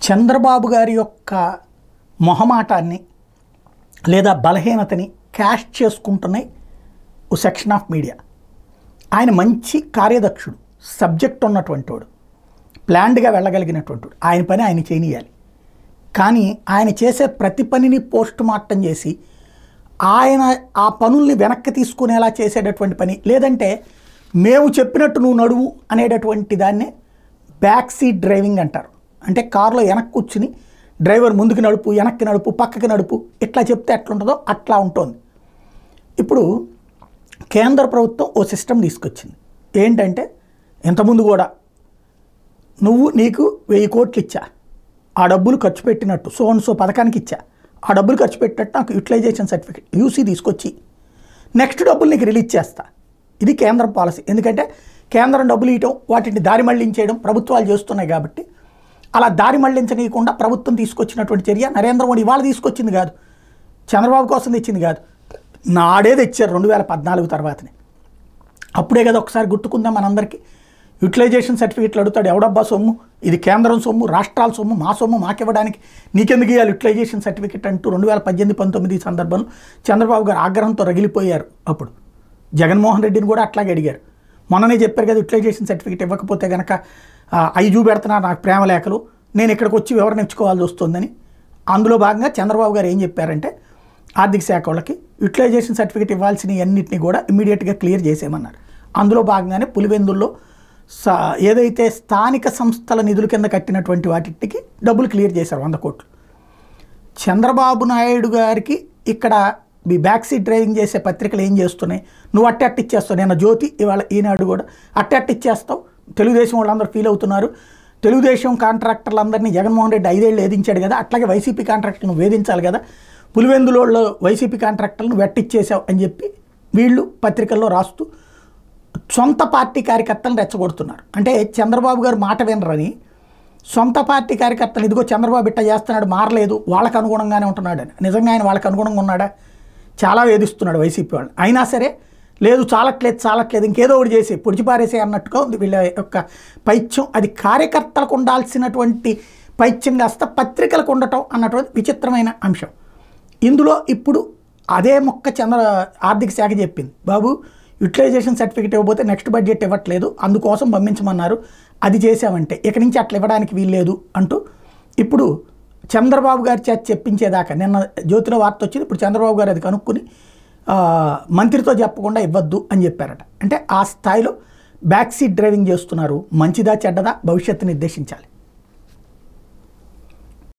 చంద్రబాబు గారి యొక్క మొహమాటాన్ని లేదా బలహీనతని క్యాష్ చేసుకుంటున్నాయి ఓ సెక్షన్ ఆఫ్ మీడియా. ఆయన మంచి కార్యదక్షుడు, సబ్జెక్ట్ ఉన్నటువంటి వాడు, ప్లాన్డ్గా వెళ్ళగలిగినటువంటి వాడు. ఆయన పని ఆయన చేయనియాలి. కానీ ఆయన చేసే ప్రతి పనిని పోస్ట్ మార్టం చేసి ఆయన ఆ పనుల్ని వెనక్కి తీసుకునేలా చేసేటటువంటి పని, లేదంటే మేము చెప్పినట్టు నువ్వు నడువు అనేటటువంటి దాన్నే బ్యాక్ సీట్ డ్రైవింగ్ అంటారు. అంటే కారులో వెనక్కి కూర్చుని డ్రైవర్ ముందుకు నడుపు, వెనక్కి నడుపు, పక్కకి నడుపు, ఇట్లా చెప్తే ఎట్లుంటుందో అట్లా ఉంటుంది. ఇప్పుడు కేంద్ర ప్రభుత్వం ఓ సిస్టమ్ తీసుకొచ్చింది. ఏంటంటే ఇంతకుముందు కూడా నీకు 1000 కోట్లు ఇచ్చా, ఆ డబ్బులు ఖర్చు పెట్టినట్టు సో పథకానికి ఇచ్చా, ఆ డబ్బులు ఖర్చు పెట్టినట్టు నాకు యూటిలైజేషన్ సర్టిఫికేట్ యూసీ తీసుకొచ్చి నెక్స్ట్ డబ్బులు నీకు రిలీజ్ చేస్తా. ఇది కేంద్రం పాలసీ. ఎందుకంటే కేంద్రం డబ్బులు ఇవ్వటం, వాటిని దారి మళ్లించేయడం ప్రభుత్వాలు చేస్తున్నాయి కాబట్టి అలా దారి మళ్లించనీయకుండా ప్రభుత్వం తీసుకొచ్చినటువంటి చర్య నరేంద్ర మోడీ ఇవాళ తీసుకొచ్చింది కాదు, చంద్రబాబు కోసం తెచ్చింది కాదు, నాడే తెచ్చారు 2014 తర్వాతనే. అప్పుడే కదా ఒకసారి గుర్తుకుందాం మనందరికీ. యూటిలైజేషన్ సర్టిఫికేట్లు అడుగుతాడు, ఎవడబ్బా సొమ్ము, ఇది కేంద్రం సొమ్ము, రాష్ట్రాల సొమ్ము, మా సొమ్ము మాకివ్వడానికి నీకెందుకు ఇవ్వాలి యూటిలైజేషన్ సర్టిఫికేట్ అంటూ 2018-19 సందర్భంలో చంద్రబాబు గారు ఆగ్రహంతో రగిలిపోయారు. అప్పుడు జగన్మోహన్ రెడ్డిని కూడా అట్లాగే అడిగారు. మొన్ననే చెప్పారు కదా, యూటిలైజేషన్ సర్టిఫికేట్ ఇవ్వకపోతే కనుక అవి చూపెడుతున్నారు నాకు ప్రేమ లేఖలు, నేను ఇక్కడికి వచ్చి వివరణ ఇచ్చుకోవాల్సి వస్తుందని. అందులో భాగంగా చంద్రబాబు గారు ఏం చెప్పారంటే ఆర్థిక శాఖ వాళ్ళకి యూటిలైజేషన్ సర్టిఫికేట్ ఇవ్వాల్సిన అన్నింటినీ కూడా ఇమ్మీడియట్గా క్లియర్ చేసేయమన్నారు. అందులో భాగంగానే పులివెందుల్లో ఏదైతే స్థానిక సంస్థల నిధుల కింద కట్టినటువంటి వాటికి డబ్బులు క్లియర్ చేశారు 100 కోట్లు. చంద్రబాబు నాయుడు గారికి ఇక్కడ ఈ బ్యాక్ సీట్ డ్రైవింగ్ చేసే పత్రికలు ఏం చేస్తున్నాయి, నువ్వు అట్టెట్టిచ్చేస్తావు, నేను జ్యోతి ఇవాళ ఈనాడు కూడా అట్టెట్టిచ్చేస్తావు. తెలుగుదేశం వాళ్ళందరూ ఫీల్ అవుతున్నారు. తెలుగుదేశం కాంట్రాక్టర్లందరినీ జగన్మోహన్ రెడ్డి 5 ఏళ్ళు వేధించాడు కదా, అట్లాగే వైసీపీ కాంట్రాక్టర్లను వేధించాలి కదా, పులివెందులో వైసీపీ కాంట్రాక్టర్లను వెట్టిచ్చేసావు అని చెప్పి వీళ్ళు పత్రికల్లో రాస్తూ సొంత పార్టీ కార్యకర్తలను రెచ్చగొడుతున్నారు. అంటే చంద్రబాబు గారు మాట వినరని సొంత పార్టీ కార్యకర్తలు ఇదిగో చంద్రబాబు ఇట్ట చేస్తున్నాడు, మారలేదు, వాళ్ళకు అనుగుణంగానే ఉంటున్నాడని. నిజంగా ఆయన వాళ్ళకి అనుగుణంగా ఉన్నాడా? చాలా వేధిస్తున్నాడు వైసీపీ వాళ్ళు. అయినా సరే లేదు, చాలట్లేదు, ఇంకేదో ఒకటి చేసి పొడిచిపారేసే అన్నట్టుగా ఉంది వీళ్ళ యొక్క పైత్యం. అది కార్యకర్తలకు ఉండాల్సినటువంటి పైత్యం కాస్త పత్రికలకు ఉండటం అన్నటువంటి విచిత్రమైన అంశం. ఇందులో ఇప్పుడు అదే ఆర్థిక శాఖ చెప్పింది, బాబు యూటిలైజేషన్ సర్టిఫికేట్ ఇవ్వకపోతే నెక్స్ట్ బడ్జెట్ ఇవ్వట్లేదు, అందుకోసం పంపించమన్నారు, అది చేసామంటే ఇక నుంచి అట్లా ఇవ్వడానికి వీల్లేదు అంటూ ఇప్పుడు చంద్రబాబు గారి చేత చెప్పించేదాకా నిన్న జ్యోతిలో వార్త వచ్చింది. ఇప్పుడు చంద్రబాబు గారు అది కనుక్కొని మంత్రితో చెప్పకుండా ఇవ్వద్దు అని చెప్పారట. అంటే ఆ స్థాయిలో బ్యాక్ సీట్ డ్రైవింగ్ చేస్తున్నారు. మంచిదా చెడ్డదా భవిష్యత్తు నిర్దేశించాలి.